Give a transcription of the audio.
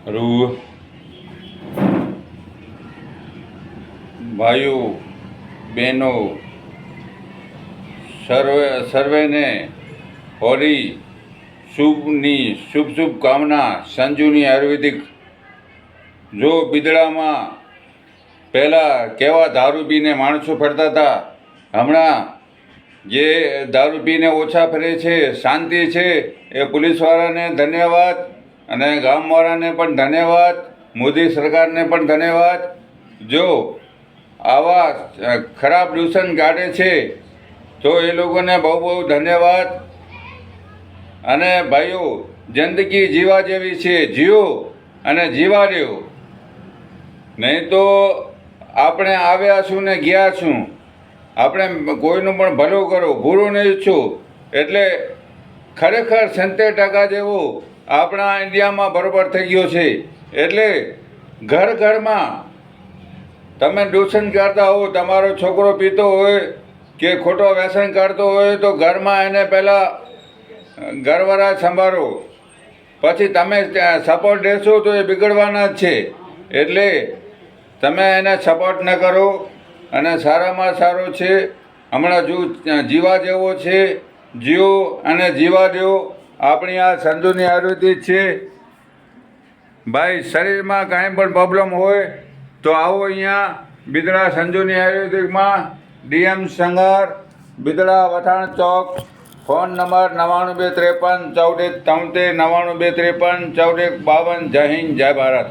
રૂ ભાઈઓ બહેનો સર્વેને હોળી શુભની શુભ કામના સંજુની આયુર્વેદિક। જો બિદડામાં પહેલાં કેવા દારૂ પીને માણસો ફરતા હતા, હમણાં જે દારૂ પીને ઓછા ફરે છે, શાંતિ છે, એ પોલીસવાળાને ધન્યવાદ અને ગામવાળાને પણ ધન્યવાદ, મોદી સરકારને પણ ધન્યવાદ। જો આવા ખરાબ દૂષણ કાઢે છે તો એ લોકોને બહુ બહુ ધન્યવાદ। અને ભાઈઓ, જિંદગી જીવા જેવી છે, જીવો અને જીવા રહ્યો, નહીં તો આપણે આવ્યા છું ને ગયા છું। આપણે કોઈનું પણ ભલું કરો, બુરું નહીં ઈચ્છું, એટલે ખરેખર 70% જેવું આપણા ઇન્ડિયામાં બરાબર થઈ ગયો છે। એટલે ઘર ઘરમાં તમે દૂષણ કરતા હો, તમારો છોકરો પીતો હોય કે ખોટો વ્યસન કરતો હોય તો ઘરમાં એને પહેલાં ઘરવાળા સંભાળો, પછી તમે સપોર્ટ દેશો તો એ બિગડવાના જ છે। એટલે તમે એને સપોર્ટ ન કરો અને સારામાં સારો છે, હમણાં જીવા જેવો છે, જીવો અને જીવા દો। આપણી આ સંજુની આયુર્વેદિક છે ભાઈ। શરીરમાં કાંઈ પણ પ્રોબ્લેમ હોય તો આવો અહીંયા બિદડા સંજુની આયુર્વેદિકમાં, DM સંઘાર, બિદડા, વઠાણ ચોક। Phone number 9253 1473 9253 1452। જય હિન્દ, જય ભારત।